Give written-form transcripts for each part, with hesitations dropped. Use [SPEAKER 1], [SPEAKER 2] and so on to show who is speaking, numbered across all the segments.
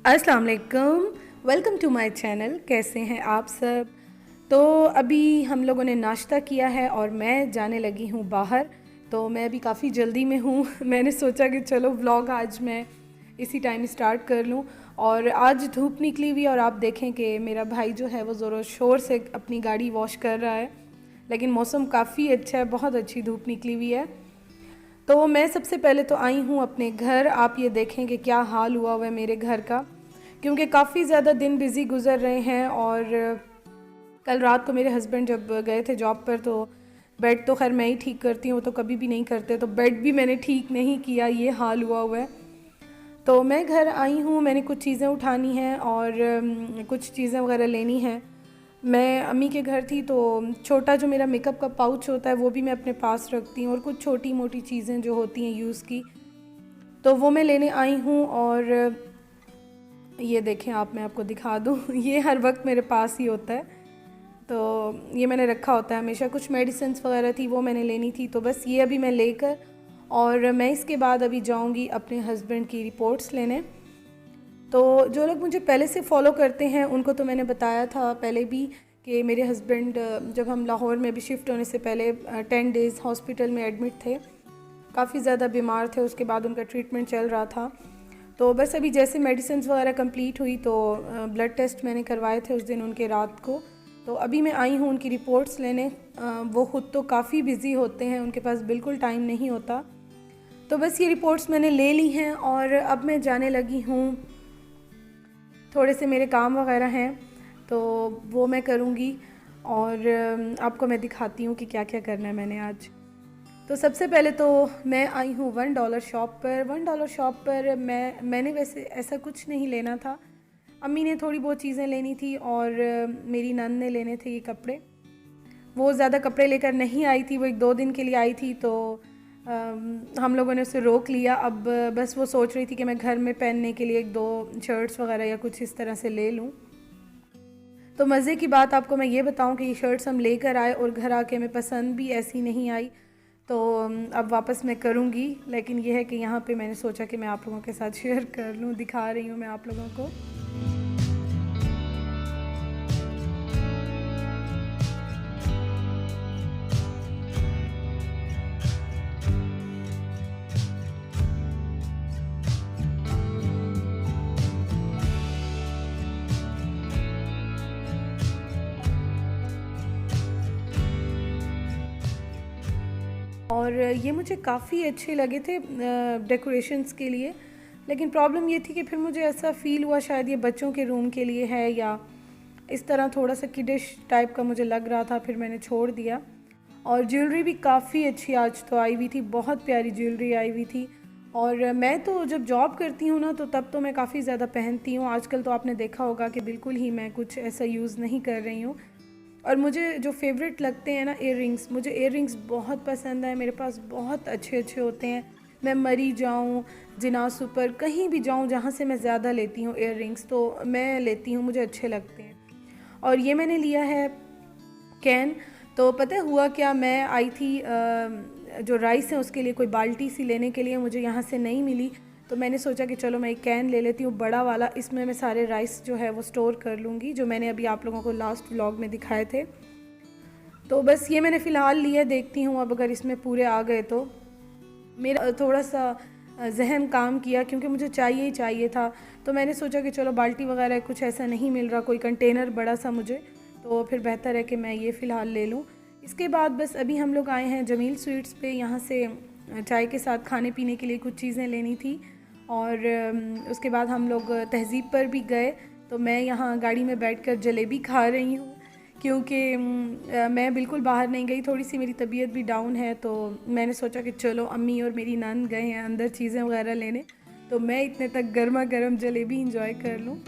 [SPEAKER 1] अस्सलाम वालेकुम, welcome to my channel. कैसे हैं आप सब? तो अभी हम लोगों ने नाश्ता किया है और मैं जाने लगी हूँ बाहर। तो मैं अभी काफ़ी जल्दी में हूँ मैंने सोचा कि चलो व्लॉग आज मैं इसी टाइम स्टार्ट कर लूँ। और आज धूप निकली हुई और आप देखें कि मेरा भाई जो है वो ज़ोरों शोर से अपनी गाड़ी वॉश कर रहा है, लेकिन मौसम काफ़ी अच्छा है, बहुत अच्छी धूप निकली हुई है। तो मैं सबसे पहले तो आई हूँ अपने घर। आप ये देखें कि क्या हाल हुआ है मेरे घर का, क्योंकि काफ़ी ज़्यादा दिन बिज़ी गुज़र रहे हैं। और कल रात को मेरे हस्बैंड जब गए थे जॉब पर, तो बेड तो खैर मैं ही ठीक करती हूँ, वो तो कभी भी नहीं करते, तो बेड भी मैंने ठीक नहीं किया, ये हाल हुआ है। तो मैं घर आई हूँ, मैंने कुछ चीज़ें उठानी हैं और कुछ चीज़ें वगैरह लेनी हैं। मैं अम्मी के घर थी, तो छोटा जो मेरा मेकअप का पाउच होता है वो भी मैं अपने पास रखती हूँ, और कुछ छोटी मोटी चीज़ें जो होती हैं यूज़ की, तो वो मैं लेने आई हूँ। और ये देखें आप, मैं आपको दिखा दूँ ये हर वक्त मेरे पास ही होता है, तो ये मैंने रखा होता है हमेशा। कुछ मेडिसिन्स वगैरह थी वो मैंने लेनी थी, तो बस ये अभी मैं लेकर, और मैं इसके बाद अभी जाऊंगी अपने हस्बैंड की रिपोर्ट्स लेने। तो जो लोग मुझे पहले से फ़ॉलो करते हैं उनको तो मैंने बताया था पहले भी कि मेरे हस्बैंड जब हम लाहौर में भी शिफ्ट होने से पहले 10 डेज़ हॉस्पिटल में एडमिट थे, काफ़ी ज़्यादा बीमार थे, उसके बाद उनका ट्रीटमेंट चल रहा था। तो बस अभी जैसे मेडिसिन्स वगैरह कंप्लीट हुई, तो ब्लड टेस्ट मैंने करवाए थे उस दिन उनके रात को, तो अभी मैं आई हूँ उनकी रिपोर्ट्स लेने। वो ख़ुद तो काफ़ी बिज़ी होते हैं, उनके पास बिल्कुल टाइम नहीं होता। तो बस ये रिपोर्ट्स मैंने ले ली हैं और अब मैं जाने लगी हूँ। थोड़े से मेरे काम वगैरह हैं तो वो मैं करूँगी, और आपको मैं दिखाती हूँ कि क्या क्या करना है मैंने आज। तो सबसे पहले तो मैं आई हूँ $1 शॉप पर। $1 शॉप पर मैंने वैसे ऐसा कुछ नहीं लेना था, अम्मी ने थोड़ी बहुत चीज़ें लेनी थी और मेरी नंद ने लेने थे ये कपड़े। वो ज़्यादा कपड़े लेकर नहीं आई थी, वो 1-2 दिन के लिए आई थी, तो हम लोगों ने उसे रोक लिया। अब बस वो सोच रही थी कि मैं घर में पहनने के लिए 1-2 शर्ट्स वगैरह या कुछ इस तरह से ले लूँ। तो मज़े की बात आपको मैं ये बताऊं कि ये शर्ट्स हम लेकर आए और घर आके हमें पसंद भी ऐसी नहीं आई, तो अब वापस मैं करूँगी। लेकिन ये है कि यहाँ पे मैंने सोचा कि मैं आप लोगों के साथ शेयर कर लूँ, दिखा रही हूँ मैं आप लोगों को। और ये मुझे काफ़ी अच्छे लगे थे डेकोरेशंस के लिए, लेकिन प्रॉब्लम ये थी कि फिर मुझे ऐसा फ़ील हुआ शायद ये बच्चों के रूम के लिए है, या इस तरह थोड़ा सा किडिश टाइप का मुझे लग रहा था, फिर मैंने छोड़ दिया। और ज्वेलरी भी काफ़ी अच्छी आज तो आई हुई थी, बहुत प्यारी ज्वेलरी आई हुई थी। और मैं तो जब जॉब करती हूँ ना, तो तब तो मैं काफ़ी ज़्यादा पहनती हूँ। आजकल तो आपने देखा होगा कि बिल्कुल ही मैं कुछ ऐसा यूज़ नहीं कर रही हूँ। और मुझे जो फेवरेट लगते हैं ना इयररिंग्स, मुझे इयररिंग्स बहुत पसंद है, मेरे पास बहुत अच्छे अच्छे होते हैं। मैं मरी जाऊँ, जिनासू पर कहीं भी जाऊँ, जहाँ से मैं ज़्यादा लेती हूँ इयररिंग्स, तो मैं लेती हूँ, मुझे अच्छे लगते हैं। और ये मैंने लिया है कैन। तो पता है हुआ क्या, मैं आई थी जो राइस है उसके लिए कोई बाल्टी सी लेने के लिए, मुझे यहाँ से नहीं मिली, तो मैंने सोचा कि चलो मैं एक कैन ले लेती हूँ बड़ा वाला, इसमें मैं सारे राइस जो है वो स्टोर कर लूँगी, जो मैंने अभी आप लोगों को लास्ट व्लॉग में दिखाए थे। तो बस ये मैंने फ़िलहाल लिया, देखती हूँ अब अगर इसमें पूरे आ गए तो। मेरा थोड़ा सा जहन काम किया, क्योंकि मुझे चाहिए ही चाहिए था, तो मैंने सोचा कि चलो बाल्टी वगैरह कुछ ऐसा नहीं मिल रहा, कोई कंटेनर बड़ा सा मुझे, तो फिर बेहतर है कि मैं ये फ़िलहाल ले लूँ। इसके बाद बस अभी हम लोग आए हैं जमील स्वीट्स पे, यहाँ से चाय के साथ खाने पीने के लिए कुछ चीज़ें लेनी थी। और उसके बाद हम लोग तहज़ीब पर भी गए, तो मैं यहाँ गाड़ी में बैठकर जलेबी खा रही हूँ, क्योंकि मैं बिल्कुल बाहर नहीं गई, थोड़ी सी मेरी तबीयत भी डाउन है, तो मैंने सोचा कि चलो अम्मी और मेरी नंद गए हैं अंदर चीज़ें वगैरह लेने, तो मैं इतने तक गर्मा गर्म जलेबी इंजॉय कर लूँ।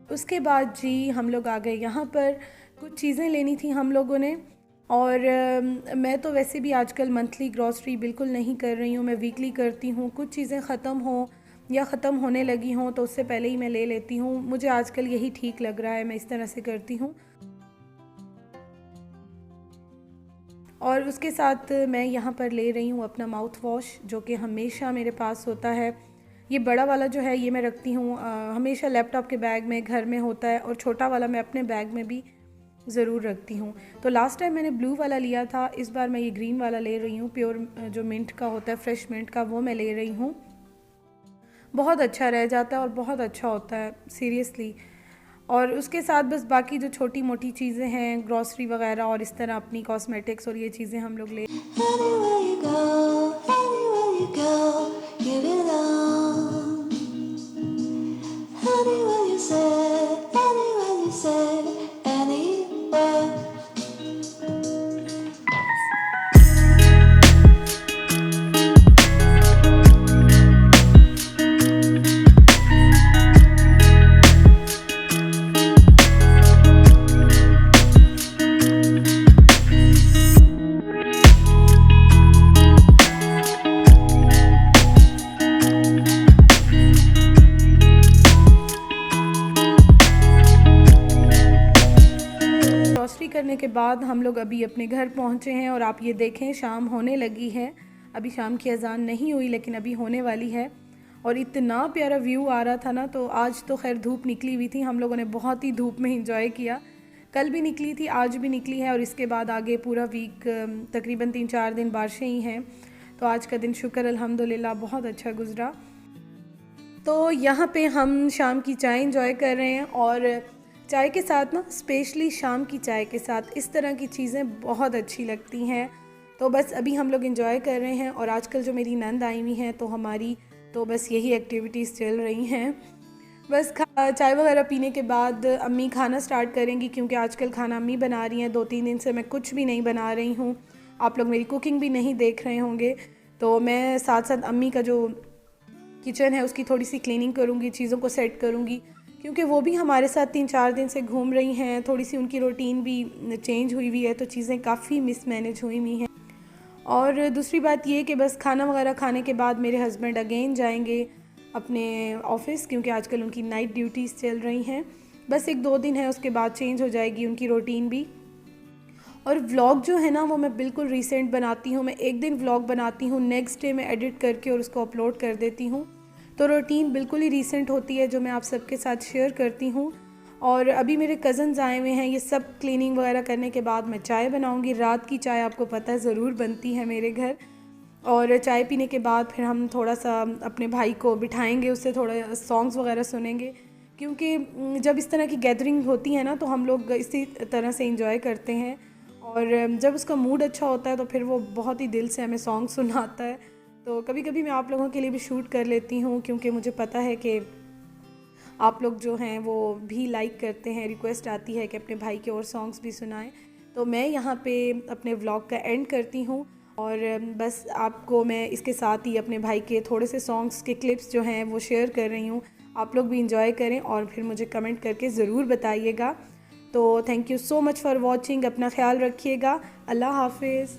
[SPEAKER 1] उसके बाद जी हम लोग आ गए यहाँ पर, कुछ चीज़ें लेनी थी हम लोगों ने। और मैं तो वैसे भी आजकल मंथली ग्रॉसरी बिल्कुल नहीं कर रही हूँ, मैं वीकली करती हूँ। कुछ चीज़ें ख़त्म हो या ख़त्म होने लगी हों तो उससे पहले ही मैं ले लेती हूँ। मुझे आजकल यही ठीक लग रहा है, मैं इस तरह से करती हूँ। और उसके साथ मैं यहाँ पर ले रही हूँ अपना माउथ वॉश, जो कि हमेशा मेरे पास होता है। ये बड़ा वाला जो है ये मैं रखती हूँ हमेशा लैपटॉप के बैग में, घर में होता है, और छोटा वाला मैं अपने बैग में भी ज़रूर रखती हूँ। तो लास्ट टाइम मैंने ब्लू वाला लिया था, इस बार मैं ये ग्रीन वाला ले रही हूँ। प्योर जो मिंट का होता है, फ्रेश मिंट का, वो मैं ले रही हूँ। बहुत अच्छा रह जाता है और बहुत अच्छा होता है सीरियसली। और उसके साथ बस बाकी जो छोटी मोटी चीज़ें हैं, ग्रॉसरी वगैरह और इस तरह अपनी कॉस्मेटिक्स और ये चीज़ें हम लोग ले।
[SPEAKER 2] Anywhere you go, anywhere you go, you belong. Anywhere you say, anywhere you say, anywhere.
[SPEAKER 1] Grocery करने के बाद हम लोग अभी अपने घर पहुंचे हैं और आप ये देखें शाम होने लगी है। अभी शाम की अजान नहीं हुई लेकिन अभी होने वाली है। और इतना प्यारा व्यू आ रहा था ना, तो आज तो खैर धूप निकली हुई थी, हम लोगों ने बहुत ही धूप में इंजॉय किया। कल भी निकली थी, आज भी निकली है, और इसके बाद आगे पूरा वीक तकरीबन 3-4 दिन बारिशें ही हैं। तो आज का दिन शुक्र अल्हम्दुलिल्लाह बहुत अच्छा गुजरा। तो यहाँ पे हम शाम की चाय इंजॉय कर रहे हैं, और चाय के साथ ना, स्पेशली शाम की चाय के साथ इस तरह की चीज़ें बहुत अच्छी लगती हैं। तो बस अभी हम लोग इंजॉय कर रहे हैं। और आजकल जो मेरी नंद आई हुई हैं तो हमारी तो बस यही एक्टिविटीज़ चल रही हैं। बस चाय वगैरह पीने के बाद अम्मी खाना स्टार्ट करेंगी, क्योंकि आजकल खाना अम्मी बना रही हैं। 2-3 दिन से मैं कुछ भी नहीं बना रही हूँ, आप लोग मेरी कुकिंग भी नहीं देख रहे होंगे। तो मैं साथ साथ अम्मी का जो किचन है उसकी थोड़ी सी क्लीनिंग करूँगी, चीज़ों को सेट करूँगी, क्योंकि वो भी हमारे साथ 3-4 दिन से घूम रही हैं। थोड़ी सी उनकी रूटीन भी चेंज हुई हुई है, तो चीज़ें काफ़ी मिसमैनेज हुई हुई हैं। और दूसरी बात ये कि बस खाना वगैरह खाने के बाद मेरे हस्बैंड अगेन जाएंगे अपने ऑफ़िस, क्योंकि आजकल उनकी नाइट ड्यूटीज़ चल रही हैं। बस 1-2 दिन है, उसके बाद चेंज हो जाएगी उनकी रूटीन भी। और व्लॉग जो है ना वो मैं बिल्कुल रिसेंट बनाती हूँ। मैं एक दिन व्लॉग बनाती हूँ, नेक्स्ट डे मैं एडिट करके और उसको अपलोड कर देती हूँ। तो रूटीन बिल्कुल ही रिसेंट होती है जो मैं आप सबके साथ शेयर करती हूँ। और अभी मेरे कज़न्स आए हुए हैं, ये सब क्लीनिंग वगैरह करने के बाद मैं चाय बनाऊँगी। रात की चाय आपको पता है ज़रूर बनती है मेरे घर। और चाय पीने के बाद फिर हम थोड़ा सा अपने भाई को बिठाएंगे, उससे थोड़ा सॉन्ग्स वगैरह सुनेंगे, क्योंकि जब इस तरह की गैदरिंग होती है ना तो हम लोग इसी तरह से इंजॉय करते हैं। और जब उसका मूड अच्छा होता है तो फिर वो बहुत ही दिल से हमें सॉन्ग सुनाता है। तो कभी कभी मैं आप लोगों के लिए भी शूट कर लेती हूँ, क्योंकि मुझे पता है कि आप लोग जो हैं वो भी लाइक करते हैं, रिक्वेस्ट आती है कि अपने भाई के और सॉन्ग्स भी सुनाएं। तो मैं यहाँ पे अपने व्लॉग का एंड करती हूँ, और बस आपको मैं इसके साथ ही अपने भाई के थोड़े से सॉन्ग्स के क्लिप्स जो हैं वो शेयर कर रही हूँ। आप लोग भी इंजॉय करें और फिर मुझे कमेंट करके ज़रूर बताइएगा। तो thank you so much for watching, अपना ख्याल रखिएगा, अल्लाह हाफिज़।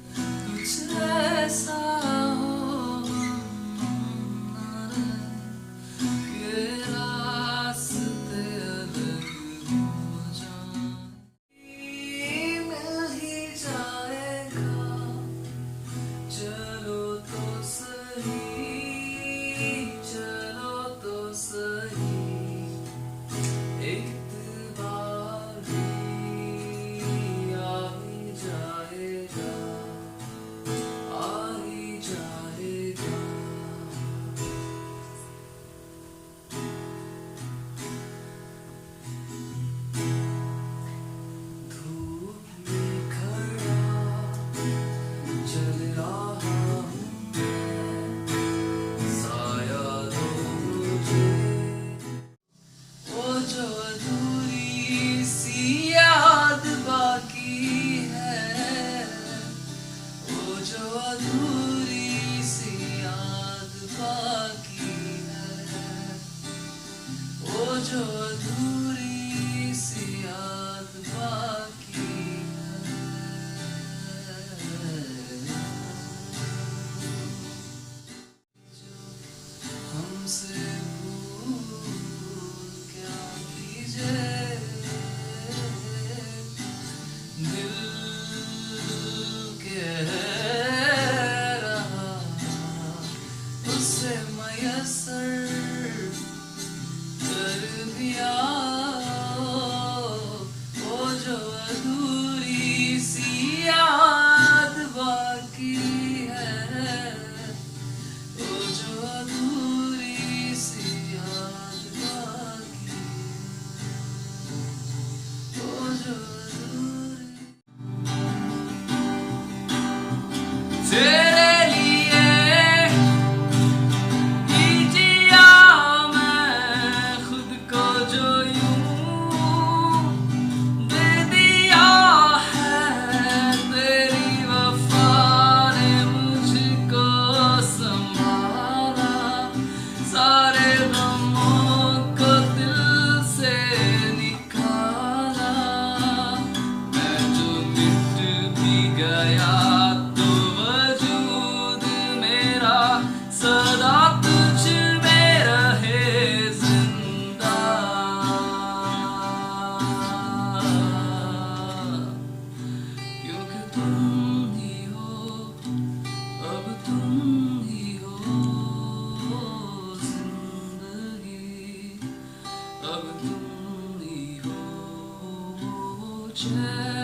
[SPEAKER 2] Just